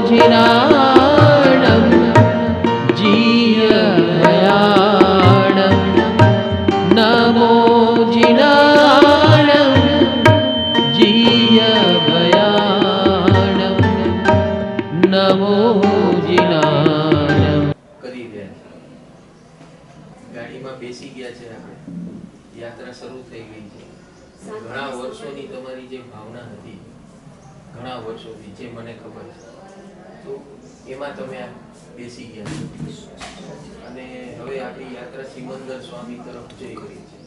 जिनाणं जीयभयाणं नमो जिनाणं जीयभयाणं नमो जिनाणं કરી રહ્યા છે. ગાડીમાં બેસી ગયા છે, આપણે યાત્રા શરૂ થઈ ગઈ છે. ઘણા વર્ષોની તમારી જે ભાવના હતી, ઘણા વર્ષોથી, જે મને ખબર છે, તો એમાં તમે આ બેસી ગયા છો. અને હવે આપણી યાત્રા સિમંદર સ્વામી તરફ જઈ રહી છે.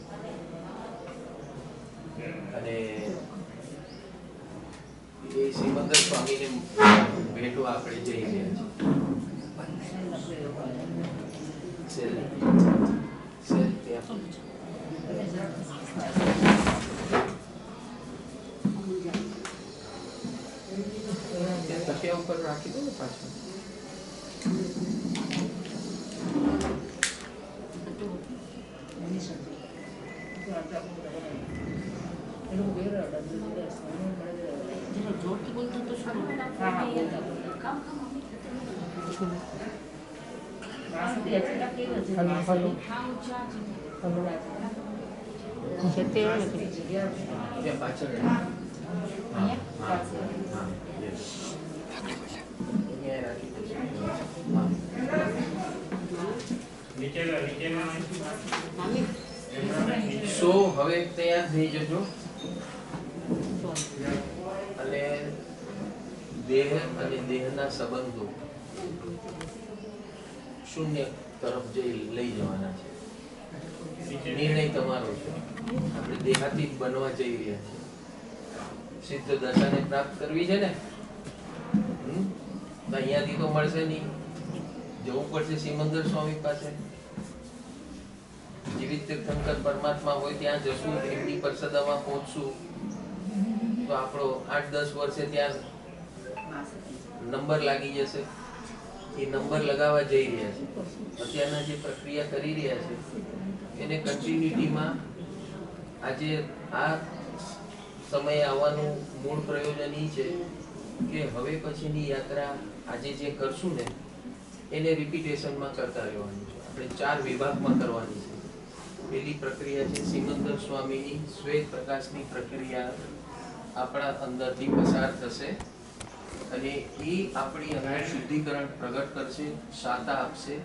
અને એ સિમંદર સ્વામીને ભેટવા આપણે જઈ રહ્યા છીએ. તકિયા ઉપર રાખી દો ને પાછળ. સો હવે તૈયાર થઈ જજો અને દેહ અને દેહના સંબંધો શૂન્ય તરફ લઈ જવાના છે. નિર્ણય તમારો છે. આપણે દેહાતીત બનવા જઈ રહ્યા છીએ. સિદ્ધ દશાને પ્રાપ્ત કરવી છે ને, અહીંયાથી તો મળશે નહીં, જવું પડશે સિમંદર સ્વામી પાસે. જીવિત તીર્થંકર પરમાત્મા હોય ત્યાં જશું, એમની પરિષદમાં પહોંચશું તો આપણો 8-10 વર્ષે ત્યાં નંબર લાગી જશે. એ નંબર લગાવવા જઈ રહ્યા છે. અત્યારના જે પ્રક્રિયા કરી રહ્યા છે એને કન્ટિન્યુટીમાં આજે આ સમયે આવવાનું મૂળ પ્રયોજન એ છે કે હવે પછીની યાત્રા આજે જે કરશું ને એને રિપીટેશનમાં કરતા રહેવાનું છે. આપણે 4 વિભાગમાં કરવાની છે. પહેલી પ્રક્રિયા છે સિમંદર સ્વામીની શ્વેત પ્રકાશની પ્રક્રિયા આપણા અંદરથી પસાર થશે અને એ આપણી અંદર શુદ્ધિકરણ પ્રગટ કરશે, શાતા આપશે,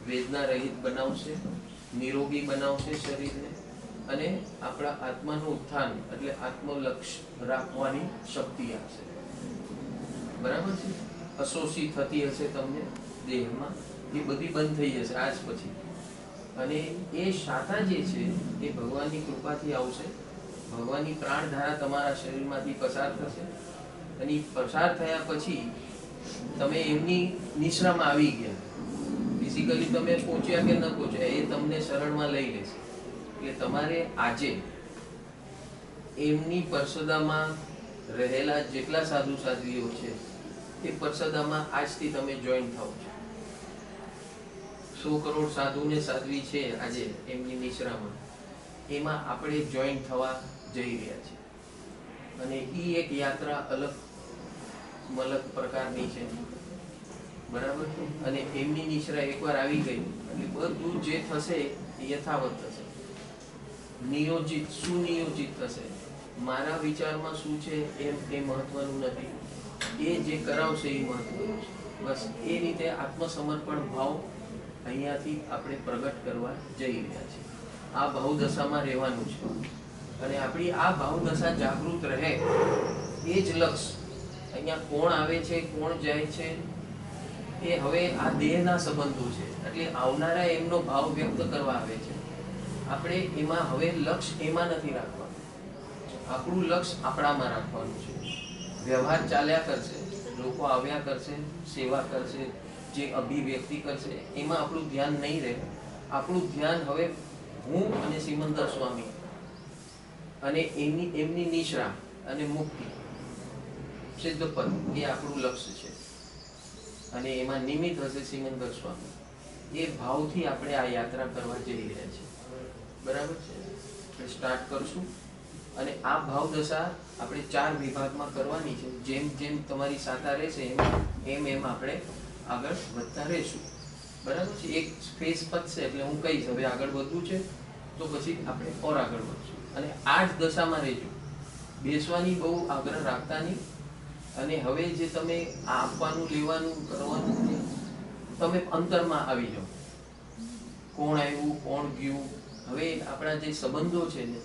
વેદના રહિત બનાવશે, નિરોગી બનાવશે શરીરને અને આપણા આત્માનું ઉત્થાન એટલે આત્મલક્ષ્ય રાખવાની શક્તિ આપશે. બરાબર છે? અશોષી થતી હશે તમને દેહમાં, એ બધી બંધ થઈ જશે આજ પછી. અને એ શાતા જે છે એ ભગવાનની કૃપાથી આવશે. ભગવાનની પ્રાણધારા તમારા શરીરમાંથી પસાર થશે અને પસાર થયા પછી તમે એમની નિશ્રામાં આવી ગયા. ફિઝિકલી તમે પહોંચ્યા કે ન પહોંચ્યા એ તમને શરણમાં લઈ લેશે. એટલે તમારે આજે એમની પરસદામાં રહેલા જેટલા સાધુ સાધ્વીઓ છે એ પરસદામાં આજથી તમે જોઈન થાવ છો. 100 કરોડ સાધુ ને સાધ્વી છે આજે એમની નિશ્રામાં, એમાં આપણે જોઈન થવા જઈ રહ્યા છીએ. અને ઈ એક યાત્રા અલગ પ્રકારની છે. બરાબર? અને એમની નિશ્રા એકવાર આવી ગઈ એટલે બધું જે થશે એ યથાવત થશે, નિયોજિત સુનિયોજિત થશે. મારા વિચારમાં શું છે એ મહત્વનું નથી, એ જે કરાવશે એ મહત્વનું છે. બસ એ રીતે આત્મસમર્પણ ભાવ અહીંયાથી આપણે પ્રગટ કરવા જઈ રહ્યા છીએ. આ ભાવદશામાં રહેવાનું છે અને આપણી આ ભાવદશા જાગૃત રહે એ જ લક્ષ્ય. અહીંયા કોણ આવે છે, કોણ જાય છે એ હવે આ દેહના સંબંધો છે એટલે આવનારા એમનો ભાવ વ્યક્ત કરવા આવે છે. આપણે એમાં હવે લક્ષ્ય એમાં નથી રાખવાનું, આપણું લક્ષ્ય આપણામાં રાખવાનું છે. વ્યવહાર ચાલ્યા કરશે, લોકો આવ્યા કરશે, સેવા કરશે, જે અભિવ્યક્તિ કરશે એમાં આપણું ધ્યાન નહીં રહે. આપણું ધ્યાન હવે હું અને સિમંદર સ્વામી અને એમની નિશ્રા અને મુક્તિ સિદ્ધ પદ એ આપણું લક્ષ્ય છે અને એમાં નિમિત્ત હશે સિમંદર સ્વામી. એ ભાવથી આપણે આ યાત્રા કરવા જઈ રહ્યા છીએ. બરાબર છે? સ્ટાર્ટ કરશું. અને આ ભાવ દશા આપણે 4 વિભાગમાં કરવાની છે. જેમ જેમ તમારી સાતા રહેશે એમ એમ આપણે આગળ વધતા રહેશું. બરાબર છે. એક ફેઝ પતશે એટલે હું કહીશ હવે આગળ વધવું છે, તો પછી આપણે ઓર આગળ વધશું. અને આ જ દશામાં રહેજો, બેસવાની બહુ આગ્રહ રાખતા નહીં. અને હવે જે તમે આ આપવાનું લેવાનું કરવાનું છે, તમે અંતરમાં આવી જાઓ. કોણ આવ્યું, કોણ ગયું. હવે આપણા જે સંબંધો છે ને,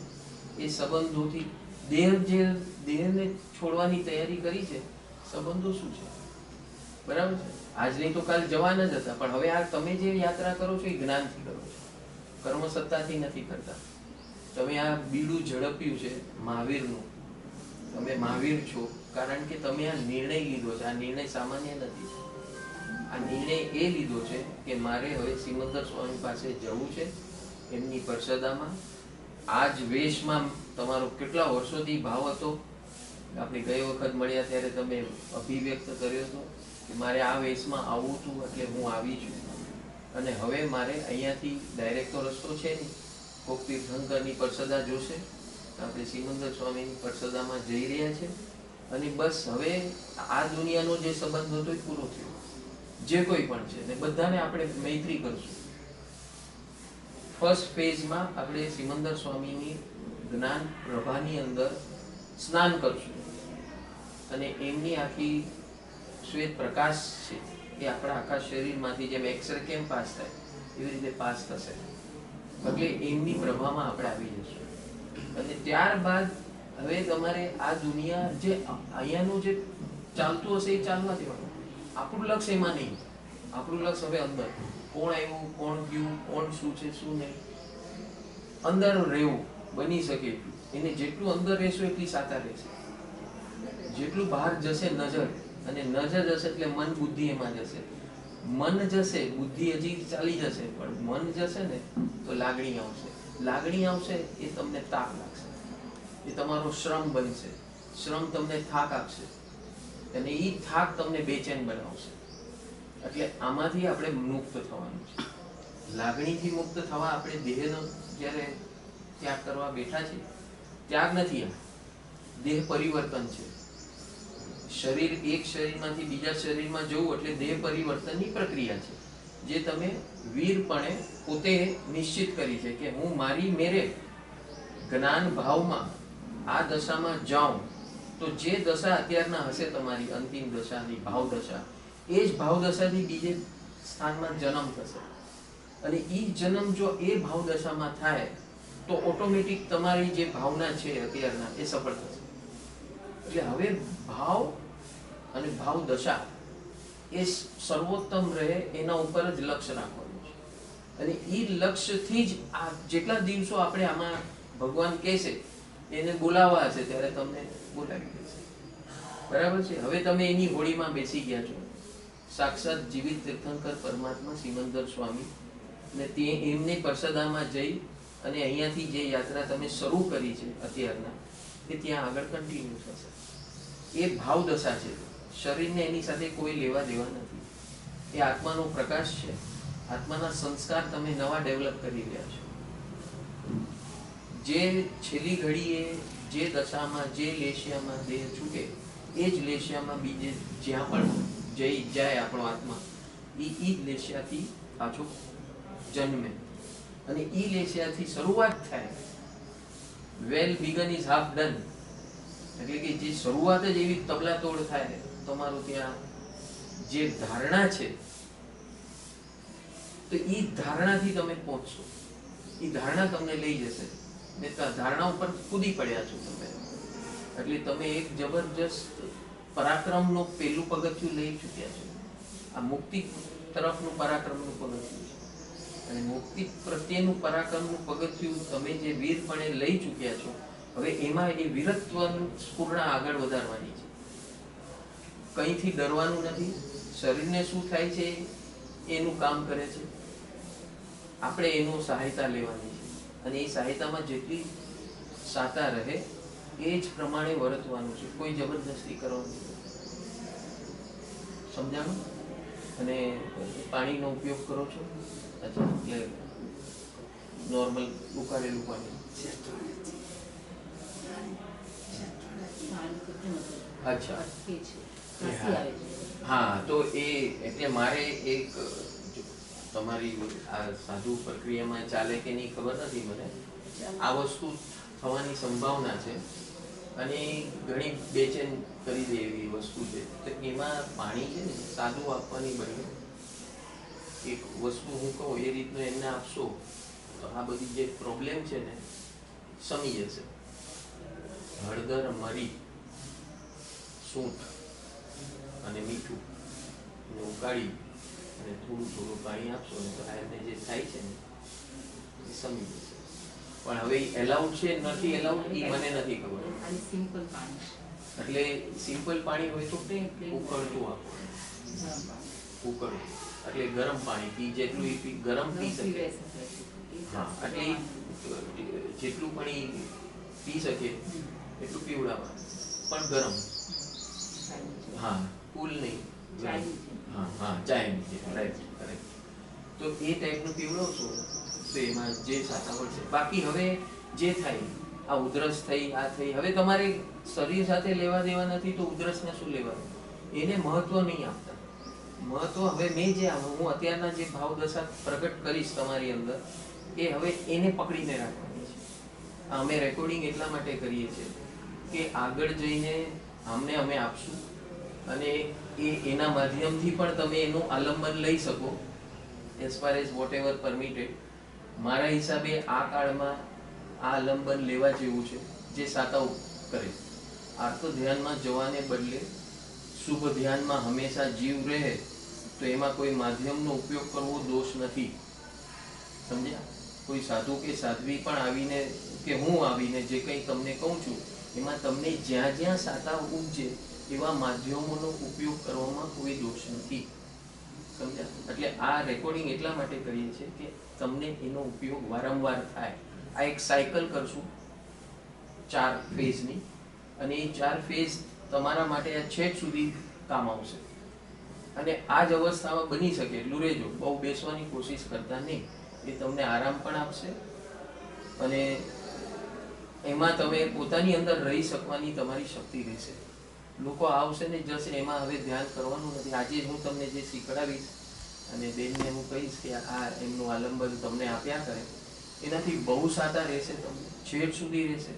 એ સંબંધોથી દેહને છોડવાની તૈયારી કરી છે. સંબંધો શું છે? બરાબર છે. આજ નહીં તો કાલ જવાના જ હતા, પણ હવે આ તમે જે યાત્રા કરો છો એ જ્ઞાનથી કરો છો, કર્મ સત્તાથી નથી કરતા. તમે આ બીડું ઝડપ્યું છે મહાવીરનું, તમે મહાવીર છો કારણ કે તમે આ નિર્ણય લીધો છે. આ નિર્ણય સામાન્ય નથી. આ નિર્ણય એ લીધો છે કે મારે હવે સિમંદર સ્વામી પાસે જવું છે, એમની પરસદામાં. આ જ વેશમાં તમારો કેટલા વર્ષોથી ભાવ હતો. આપણે ગઈ વખત મળ્યા ત્યારે તમે અભિવ્યક્ત કર્યો હતો કે મારે આ વેશમાં આવવું હતું, એટલે હું આવી છું. અને હવે મારે અહીંયાથી ડાયરેક્ટ તો રસ્તો છે નહીં, કોક તીર્થંકરની પરસદા જોશે. આપણે સિમંદર સ્વામીની પરસદામાં જઈ રહ્યા છે. અને બસ હવે આ દુનિયાનો જે સંબંધ હતો એ પૂરો થયો. જે કોઈ પણ છે ને બધાને આપણે મૈત્રી કરશું. ફર્સ્ટ ફેઝમાં આપણે સિમંદર સ્વામીની જ્ઞાન પ્રભાની અંદર સ્નાન કરશું. અને એમની આખી શ્વેત પ્રકાશ છે એ આપણા આખા શરીરમાંથી જેમ એક્સરે કેમ પાસ થાય એવી રીતે પાસ થશે. એટલે એમની પ્રભામાં આપણે આવી જશું. અને ત્યારબાદ હવે તમારે આ દુનિયા જે અહીંયાનું જે ચાલતું હશે એ ચાલવા દેવાનું. આપણું લક્ષ્ય એમાં નહીં. આપણું લક્ષ્ય હવે અંદર. કોણ આવ્યું, કોણ ગયું, કોણ શું છે શું નહીં, અંદર રહેવું બની શકે. એને જેટલું અંદર રહેશો એટલી સાતા રહેશે. જેટલું બહાર જશે નજર, અને નજર જશે એટલે મન બુદ્ધિ એમાં જશે. મન જશે, બુદ્ધિ હજી ચાલી જશે, પણ મન જશે ને તો લાગણી આવશે. લાગણી આવશે એ તમને તાક લાગશે, એ તમારો શ્રમ બનશે. શ્રમ તમને થાક આપશે, અને એ થાક તમને બેચેન બનાવશે. એટલે આમાંથી આપણે મુક્ત થવાનું છે. લાગણીથી મુક્ત થવા આપણે દેહનો જ્યારે ત્યાગ કરવા બેઠા છીએ, ત્યાગ નથી, આ દેહ પરિવર્તન છે. શરીર એક શરીરમાંથી બીજા શરીરમાં જવું એટલે દેહ પરિવર્તનની પ્રક્રિયા છે, જે તમે વીરપણે પોતે નિશ્ચિત કરી છે કે હું મારી મેરે જ્ઞાન ભાવમાં આ દશામાં જાઉં તો જે દશા અત્યારના હશે તમારી અંતિમ દશાની ભાવ દશા, એ જ ભાવ દશાથી બીજે સ્થાનમાં જન્મ થશે. અને એ જન્મ જો એ ભાવ દશામાં થાય તો ઓટોમેટિક તમારી જે ભાવના છે અત્યારના એ સફળ થશે. એટલે હવે ભાવ અને ભાવ દશા એ સર્વોત્તમ રહે એના ઉપર જ લક્ષ્ય રાખવાનું છે. અને એ લક્ષ્યથી જ આ જેટલા દિવસો આપણે આમાં ભગવાન કહેશે એને બોલાવવા હશે ત્યારે તમને બોલાવી દેશે. બરાબર છે. હવે તમે એની હોળીમાં બેસી ગયા છો. સાક્ષાત જીવિત તીર્થંકર પરમાત્મા સિમંદર સ્વામી ને તે એમની પરસદામાં જઈ અને અહીંયાથી જે યાત્રા તમે શરૂ કરી છે અત્યારના, એ ત્યાં આગળ કન્ટિન્યુ થશે. એ ભાવ દશા છે. શરીરને એની સાથે કોઈ લેવા દેવા નથી. એ આત્માનો પ્રકાશ છે. આત્માના સંસ્કાર તમે નવા ડેવલપ કરી રહ્યા છો. જે છેલ્લી ઘડીએ જે દશામાં જે લેશિયામાં દેહ છૂટે એ જ લેશિયામાં બીજે જ્યાં પણ જાય આપણો આત્મા, એ જ લેશિયાથી પાછો જન્મે. અને એ લેશિયાથી શરૂઆત થાય. વેલ બિગન ઇઝ હાફ ડન. એટલે કે જે શરૂઆત જ એવી તબલા તોડ થાય, તમારું ત્યાં જે ધારણા છે તો એ ધારણાથી તમે પહોંચશો. એ ધારણા તમને લઈ જશે. ને ધારણા ઉપર કૂદી પડ્યા છો તમે, એટલે તમે એક જબરજસ્ત પરાક્રમનો પેલું પગથિયું લઈ ચૂક્યા છો. આ મુક્તિ તરફનું પરાક્રમનું પગથિયું છે. અને મુક્તિ પ્રત્યેનું પરાક્રમનું પગથિયું તમે જે વીરપણે લઈ ચૂક્યા છો, હવે એમાં એ વીરત્વનું સ્ફૂર્ણા આગળ વધારવાની છે. કંઈથી ડરવાનું નથી. શરીરને શું થાય છે એનું કામ કરે છે, આપણે એનું સહાયતા લેવાની છે. અને એ સહાયતામાં જેટલી સાતા રહે એ જ પ્રમાણે વર્તવાનું છે. કોઈ જબરદસ્તી કરવાની નથી. સમજાણું? અને પાણીનો ઉપયોગ કરો છો? અચ્છા, એટલે નોર્મલ ઉકાળેલું પાણી. અચ્છા. અટકે છે, એ ખાંસી હા. આવે છે. હા, તો એ એટલે મારે એક જો તમારી આ સાધુ પ્રક્રિયામાં ચાલે કે નહીં ખબર નથી મને. આ વસ્તુ થવાની સંભાવના છે અને ઘણી બેચેન કરી દે એવી વસ્તુ છે. તો એમાં પાણી છે ને સાદું આપવાની બને એક વસ્તુ હું કહું એ રીતનું એમને આપશો તો આ બધી જે પ્રોબ્લેમ છે ને સમી જશે. હળદર, મરી, સૂંઠ અને મીઠું ને ઉકાળી અને થોડું થોડું પાણી આપશો ને તો એમને જે થાય છે ને એ સમી જશે. પણ હવે એલાઉડ છે નથી એલાઉડ એ મને નથી ખબર. ખાલી સિમ્પલ પાણી, એટલે સિમ્પલ પાણી હોય તો plain ઉકળતું આપો. ગરમ પાણી. ઉકળતું એટલે ગરમ પાણી પી જેટલું એ ગરમ પી શકે. પીવે શકે છે. એ હા, એટલે જેટલું પણ ઈ પી શકે એટલું પીવડાવવાનું પણ ગરમ. સારું છે. હા, કુલ નહીં. ચાયની જેમ. હા હા, ચાયની જેમ. Right, correct. તો એ ટાઈપનું પીવડાવશો તો એમાં જે સાતાવળ છે. બાકી હવે જે થાય આ ઉધરસ થઈ આ થઈ હવે તમારે શરીર સાથે લેવા દેવા નથી તો ઉધરસને શું લેવા એને મહત્વ નહીં આપતા. મહત્વ હવે મેં જે હું અત્યારના જે ભાવ દશા પ્રગટ કરીશ તમારી અંદર એ હવે એને પકડીને રાખવાની છે. અમે રેકોર્ડિંગ એટલા માટે કરીએ છીએ કે આગળ જઈને અમને અમે આપશું અને એના માધ્યમથી પણ તમે એનું આલંબન લઈ શકો as far as whatever permitted. મારા હિસાબે આ કાળમાં આ આલંબન લેવા જેવું છે જે સાતાઓ કરે. આર્ત ધ્યાનમાં જવાને બદલે શુભ ધ્યાનમાં હંમેશા જીવ રહે તો એમાં કોઈ માધ્યમનો ઉપયોગ કરવો દોષ નથી. સમજ્યા? કોઈ સાધુ કે સાધ્વી પણ આવીને કે હું આવીને જે કંઈ તમને કહું છું એમાં તમને જ્યાં જ્યાં સાતા ઉપજે એવા માધ્યમોનો ઉપયોગ કરવામાં કોઈ દોષ નથી. સમજ્યા? એટલે આ રેકોર્ડિંગ એટલા માટે કરીએ છીએ કે તમને એનો ઉપયોગ વારંવાર થાય. આ એક સાયકલ કરશું 4 ફેઝની અને એ 4 ફેઝ તમારા માટે આ છેક સુધી કામ આવશે. અને આ જ અવસ્થામાં બની શકે એટલું રહેજો. બહુ બેસવાની કોશિશ કરતા નહીં. એ તમને આરામ પણ આપશે અને એમાં તમે પોતાની અંદર રહી શકવાની તમારી શક્તિ રહેશે. લોકો આવશે ને જશે એમાં હવે ધ્યાન કરવાનું નથી. આજે હું તમને જે શીખડાવીશ અને બેનને હું કહીશ કે આ એમનું આલંબન તમને આપ્યા કરે એનાથી બહુ સાતા રહેશે, તમને છેડ સુધી રહેશે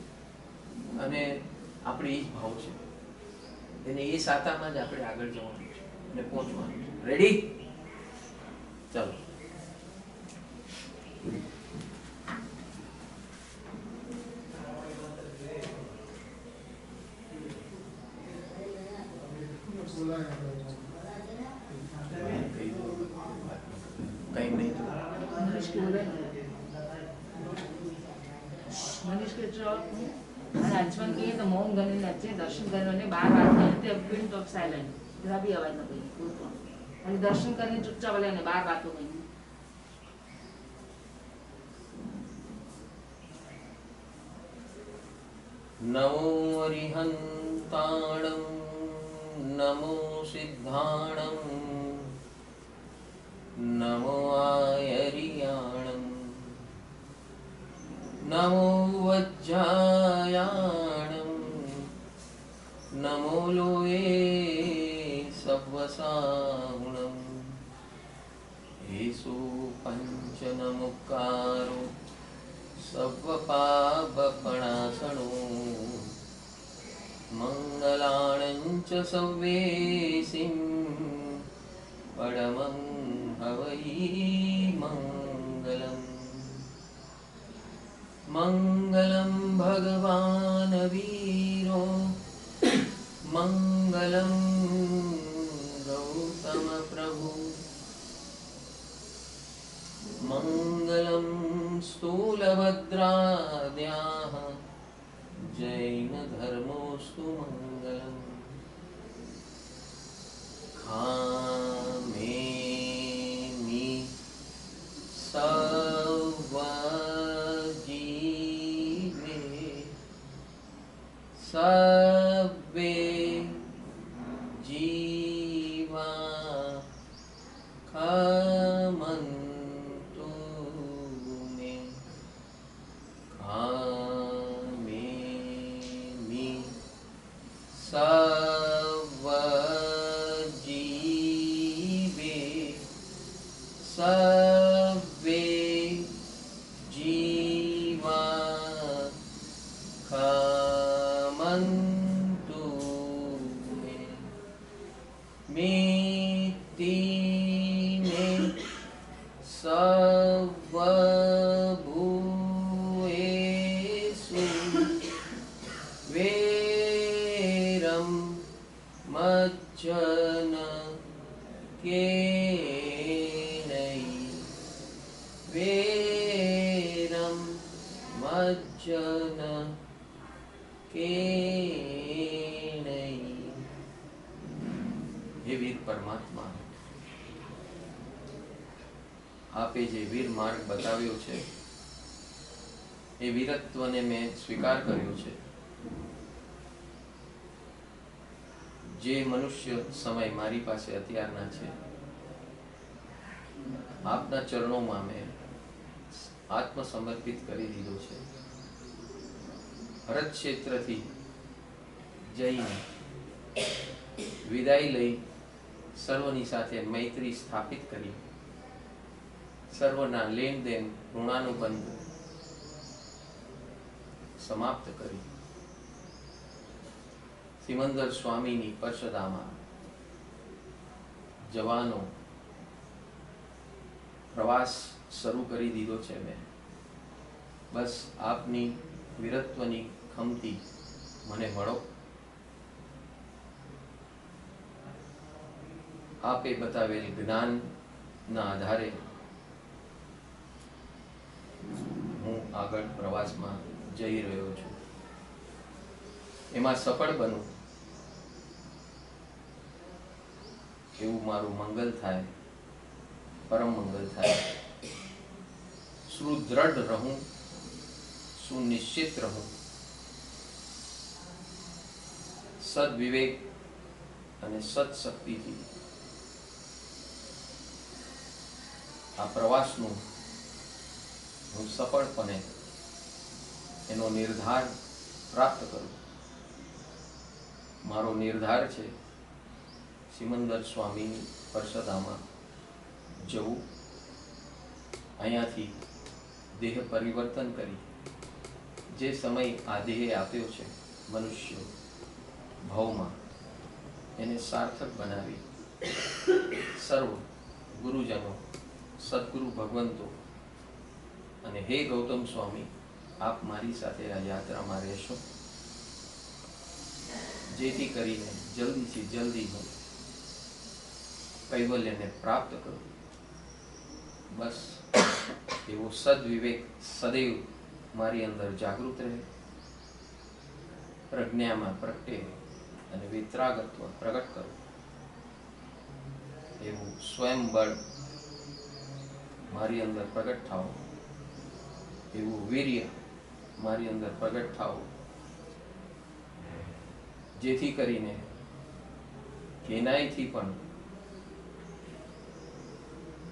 અને આપણે એ જ ભાવ છે એને એ સાતામાં જ આપણે આગળ જવાનું છે અને પહોંચવાનું છે. રેડી? ચાલો. ટાઈમ નહીં તો મનીષ કે જો રાજવન કહીએ તો મૌન ગણી નાચે દર્શન કરીને 12 વાગે તે પ્રિન્ટ ઓફ સાયલેન્ટ જરા બી અવાજ ન કરી કોઈ પણ અને દર્શન કરીને ચૂપચાપ લઈને 12 વાતો કહી. નમો અરિહંતાણં નમો સિદ્ધાણં નમો આયરિયાણં નમો વજ્જાયાણં નમો લોએ સવ્વસાહુણં યેસુ પંચનમુક્કારો સવ્વપાપપણાસણો મંગલાણં ચ સવ્વેસિં પરમં હવૈ મંગલમ. મંગલમ ભગવાન વીરો મંગલમ ગૌતમ પ્રભુ મંગલમ સ્થૂલભદ્રાદ્યાઃ જૈન ધર્મોસ્તુ મંગલમ. ખામેનિ સવ્વજીવે સવ્વે જીવા ખમંતુ મે. ખામેનિ मितिने सर्वभूतेषु वेरं मज्जन केनै वेरं मज्जन केनै। हे वीर परमात्मा, आपे जे वीर मार्ग बताव्यो छे એ વીરત્વને મેં સ્વીકાર કર્યો છે। જે મનુષ્ય સમય મારી પાસે અત્યારના છે, આપના ચરણોમાં મેં આત્મસમર્પિત કરી દીધો છે। ભરત ક્ષેત્રથી જઈને વિદાય લઈ સર્વની સાથે મૈત્રી સ્થાપિત કરી, સર્વના લેણ દેણ ઋણાનુબંધ સમાપ્ત કરી, સિમંદર સ્વામીની પરસદામાં જવાનો પ્રવાસ શરૂ કરી દીધો છે મેં। બસ આપની વીરત્વની ખમતી મને મળો। આપે બતાવેલ જ્ઞાનના આધારે હું આગળ પ્રવાસમાં જઈ રહ્યો છું। એમાં સફળ બનું એવું મારું મંગલ થાય, પરમ મંગલ થાય। સુદૃઢ રહું, સુનિશ્ચિત રહું, સદવિવેક અને સત્શક્તિથી આ પ્રવાસનું હું સફળપણે એનો નિર્ધાર પ્રાપ્ત કરું। મારો નિર્ધાર છે સિમંદર સ્વામીની પરસદામાં જવું, અહીંયાથી દેહ પરિવર્તન કરી જે સમય આ દેહે આપ્યો છે મનુષ્ય ભાવમાં, એને સાર્થક બનાવી સર્વ ગુરુજનો, સદગુરુ ભગવંતો અને હે ગૌતમ સ્વામી, આપ મારી સાથે આ યાત્રામાં રહેશો, જેથી કરીને જલ્દીથી જલ્દી હું કૈવલ્યને પ્રાપ્ત કરું। બસ એવો સદવિવેક સદૈવ મારી અંદર જાગૃત રહે, પ્રજ્ઞામાં પ્રગટે અને વિતરાગત્વ પ્રગટ કરું, એવું સ્વયંબળ મારી અંદર પ્રગટ થાવ, એવું વીર્ય મારી અંદર પ્રગટ થાવ, જેથી કરીને કેનાયથી પણ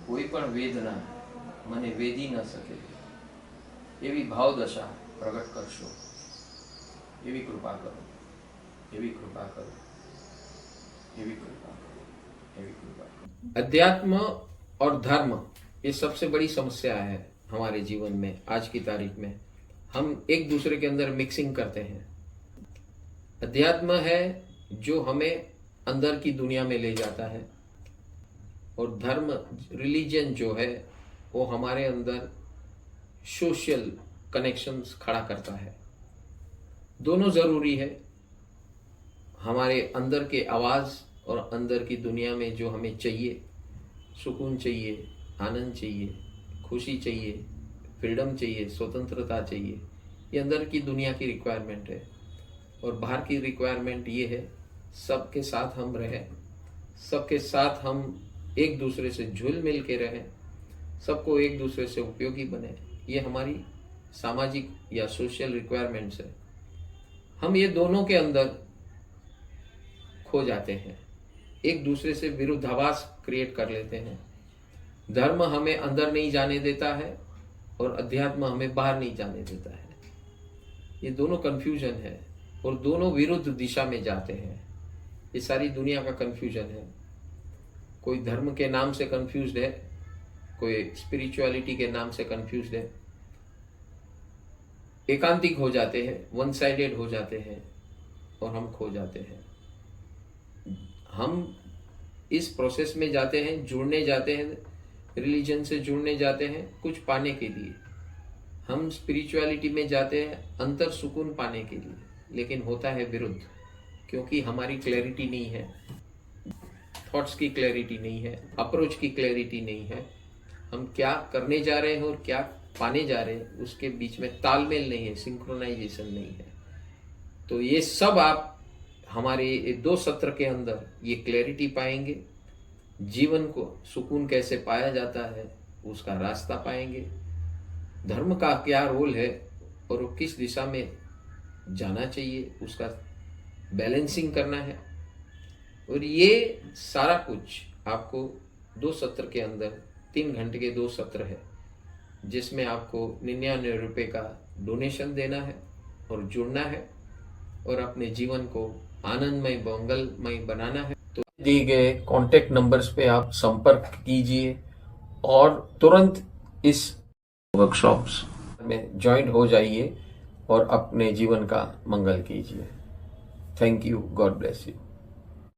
કોઈ પણ વેદના મને વેદી ન શકે એવી ભાવદશા પ્રગટ કરશો। એવી કૃપા કરો, એવી કૃપા કરો, એવી કૃપા કરો, एवी कृपा। अध्यात्म और धर्म ये सबसे बड़ी समस्या है हमारे जीवन में। आज की तारीख में हम एक दूसरे के अंदर मिक्सिंग करते हैं। अध्यात्म है जो हमें अंदर की दुनिया में ले जाता है, और धर्म रिलीजन जो है वो हमारे अंदर सोशल कनेक्शंस खड़ा करता है। दोनों जरूरी है। हमारे अंदर के आवाज़ और अंदर की दुनिया में जो हमें चाहिए, सुकून चाहिए, आनंद चाहिए, खुशी चाहिए, फ्रीडम चाहिए, स्वतंत्रता चाहिए, ये अंदर की दुनिया की रिक्वायरमेंट है। और बाहर की रिक्वायरमेंट ये है सबके साथ हम रहें, सबके साथ हम एक दूसरे से झुल मिल के रहें, सबको एक दूसरे से उपयोगी बने। ये हमारी सामाजिक या सोशल रिक्वायरमेंट्स है। हम ये दोनों के अंदर खो जाते हैं, एक दूसरे से विरुद्धाभास क्रिएट कर लेते हैं। धर्म हमें अंदर नहीं जाने देता है और अध्यात्म हमें बाहर नहीं जाने देता है। ये दोनों कंफ्यूजन है और दोनों विरुद्ध दिशा में जाते हैं। ये सारी दुनिया का कंफ्यूजन है। कोई धर्म के नाम से कंफ्यूज्ड है, कोई स्पिरिचुअलिटी के नाम से कंफ्यूज्ड है। एकांतिक हो जाते हैं, वन साइडेड हो जाते हैं और हम खो जाते हैं। हम इस प्रोसेस में जाते हैं, जुड़ने जाते हैं, रिलीजन से जुड़ने जाते हैं कुछ पाने के लिए। हम स्पिरिचुअलिटी में जाते हैं अंतर सुकून पाने के लिए, लेकिन होता है विरुद्ध, क्योंकि हमारी क्लैरिटी नहीं है, थॉट्स की क्लैरिटी नहीं है, अप्रोच की क्लैरिटी नहीं है। हम क्या करने जा रहे हैं और क्या पाने जा रहे हैं उसके बीच में तालमेल नहीं है, सिंक्रोनाइजेशन नहीं है। तो ये सब आप हमारे 2 सत्र के अंदर ये क्लैरिटी पाएंगे। जीवन को सुकून कैसे पाया जाता है उसका रास्ता पाएंगे। धर्म का क्या रोल है और वो किस दिशा में जाना चाहिए उसका बैलेंसिंग करना है। और ये सारा कुछ आपको 2 सत्र के अंदर, 3 घंटे के 2 सत्र है, जिसमें आपको 99 रुपये का डोनेशन देना है और जुड़ना है और अपने जीवन को आनंदमय मंगलमय बनाना है। तो दिए गए कॉन्टेक्ट नंबर्स पे आप संपर्क कीजिए और तुरंत इस वर्कशॉप्स में ज्वाइन हो जाइए और अपने जीवन का मंगल कीजिए। Thank you, God bless you.